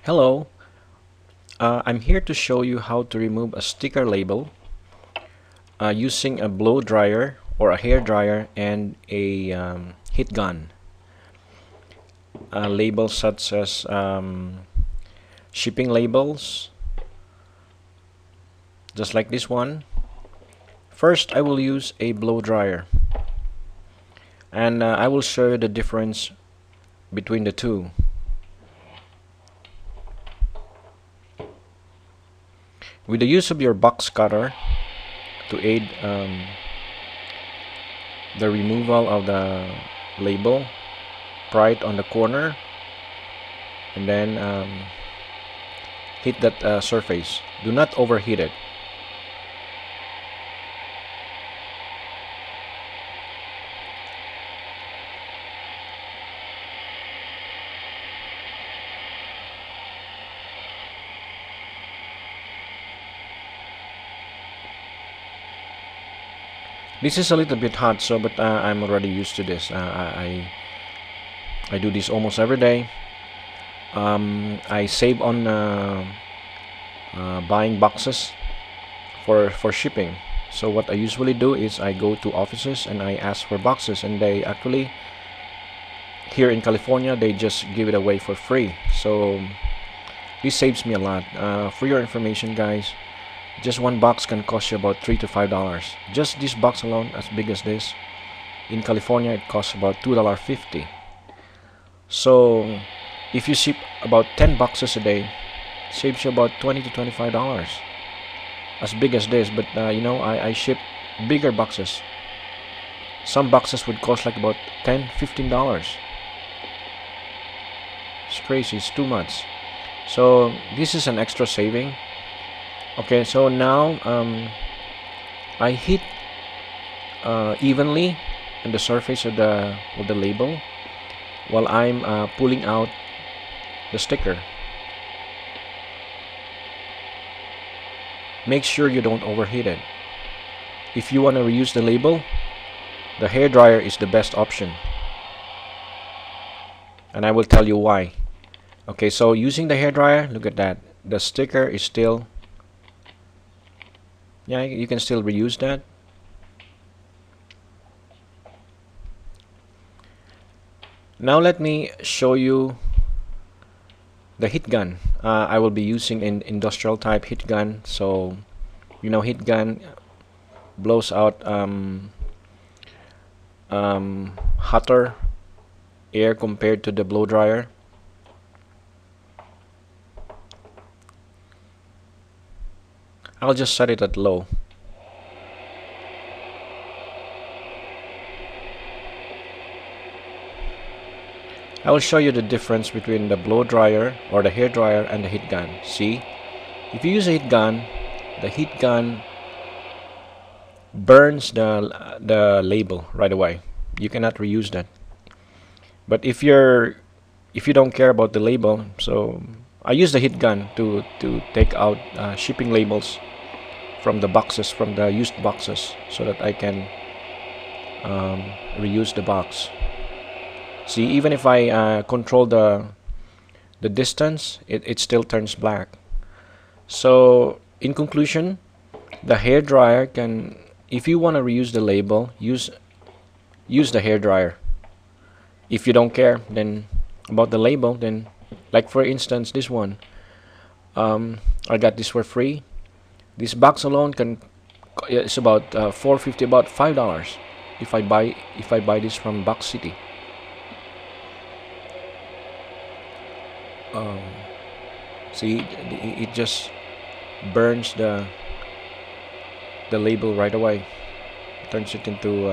Hello, I'm here to show you how to remove a sticker label using a blow dryer or a hair dryer and a heat gun. Labels such as shipping labels, just like this one. First, I will use a blow dryer, and I will show you the difference between the two. With the use of your box cutter to aid the removal of the label, pry it on the corner and then hit that surface. Do not overheat it. This is a little bit hot, so but I'm already used to this. I do this almost every day. I save on buying boxes for shipping. So what I usually do is I go to offices and I ask for boxes, and they actually here in California they just give it away for free. So this saves me a lot. For your information, guys, just one box can cost you about $3 to $5. Just this box alone, as big as this, in California it costs about $2.50. So if you ship about 10 boxes a day, it saves you about $20 to $25. As big as this, but I ship bigger boxes. Some boxes would cost like about $10 to $15. It's crazy, it's too much. So this is an extra saving. Okay, so now I hit evenly on the surface of the label while I'm pulling out the sticker. Make sure you don't overheat it. If you want to reuse the label, the hair dryer is the best option, and I will tell you why. Okay, so using the hair dryer, look at that. The sticker is still, yeah, you can still reuse that. Now let me show you the heat gun. I will be using an industrial type heat gun. So heat gun blows out hotter air compared to the blow dryer. I'll just set it at low. I will show you the difference between the blow dryer or the hair dryer and the heat gun. See, if you use a heat gun, the heat gun burns the label right away. You cannot reuse that. But if you don't care about the label, so I use the heat gun to take out shipping labels from the boxes, from the used boxes, so that I can reuse the box. See, even if I control the distance, it still turns black. So in conclusion, the hair dryer can, if you want to reuse the label, use the hair dryer. If you don't care then about the label, then like for instance this one, I got this for free. This box alone can it's about $4.50, about $5 if I buy this from Box City. See, it just burns the label right away, turns it into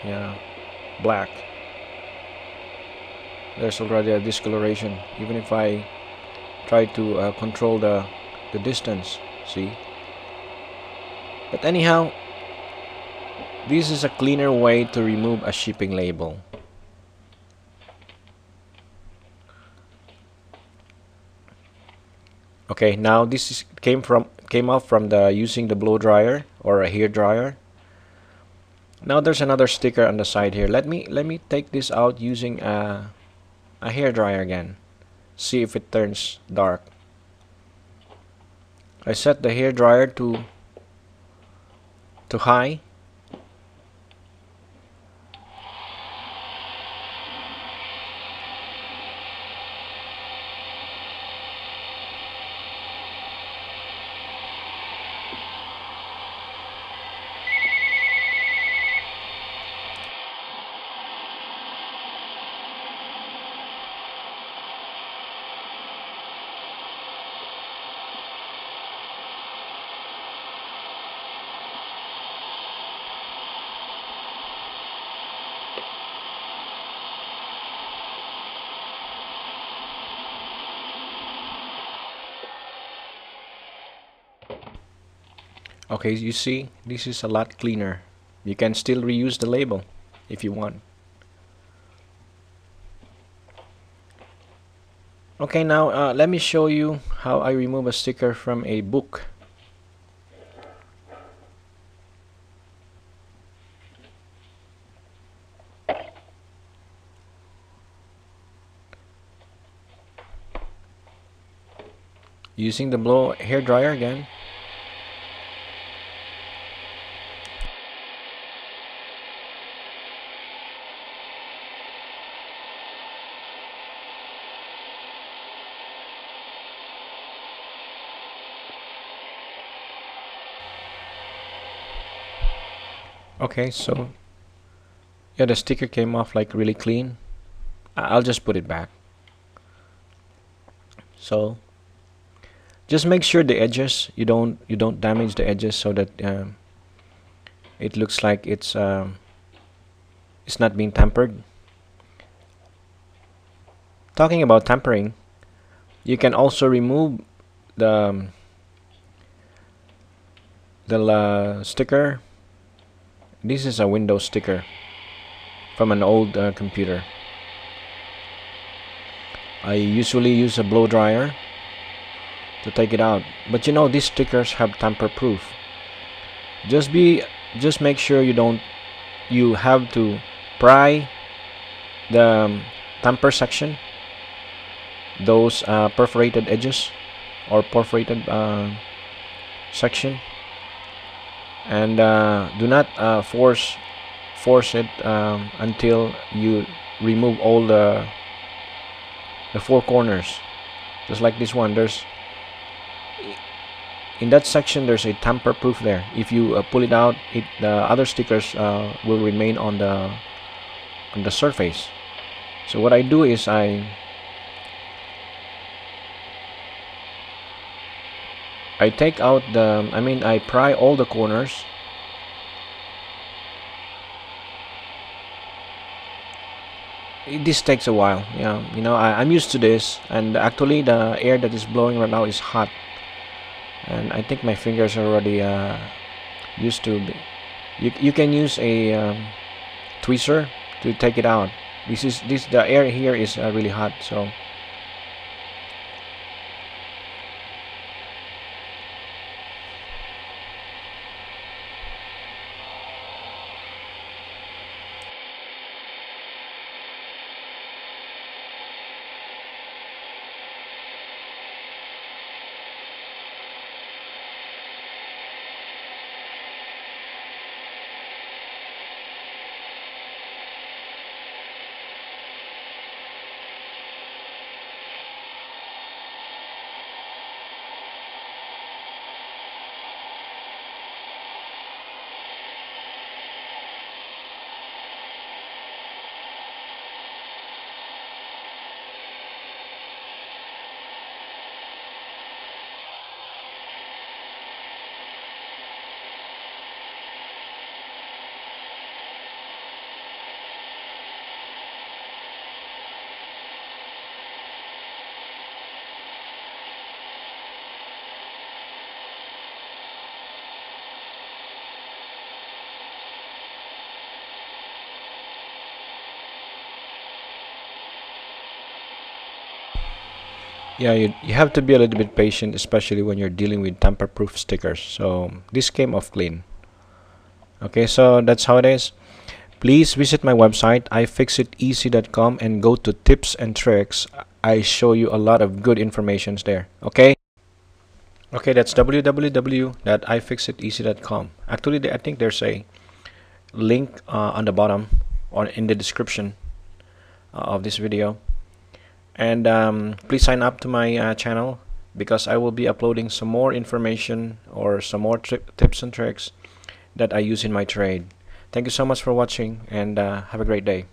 yeah, black. There's already a discoloration even if I try to control the distance. See, but anyhow, this is a cleaner way to remove a shipping label. Okay, now this came out from the using the blow dryer or a hair dryer. Now there's another sticker on the side here. Let me take this out using a hair dryer again. see if it turns dark. I set the hair dryer to high. Okay, you see, this is a lot cleaner. You can still reuse the label if you want. Okay, now let me show you how I remove a sticker from a book. Using the blow hair dryer again. Okay, so yeah, the sticker came off like really clean. I'll just put it back. So just make sure the edges, you don't damage the edges, so that it looks like it's not being tampered. Talking about tampering, you can also remove the sticker. This is a Windows sticker from an old computer. I usually use a blow dryer to take it out, but you know, these stickers have tamper proof. Just make sure you have to pry the tamper section, those perforated edges or perforated section, and do not force it until you remove all the four corners. Just like this one, in that section there's a tamper proof there. If you pull it out, the other stickers will remain on the surface. So what I do is I take out I pry all the corners. This takes a while. Yeah, you know, I'm used to this, and actually the air that is blowing right now is hot, and I think my fingers are already used to. You can use a tweezer to take it out. The air here is really hot, so. Yeah, you have to be a little bit patient, especially when you're dealing with tamper-proof stickers. So this came off clean. Okay, so that's how it is. Please visit my website ifixiteasy.com and go to tips and tricks. I show you a lot of good informations there. Okay. Okay, that's www.ifixiteasy.com. Actually, I think there's a link on the bottom or in the description of this video. And please sign up to my channel, because I will be uploading some more information or some more tips and tricks that I use in my trade. Thank you so much for watching, and have a great day.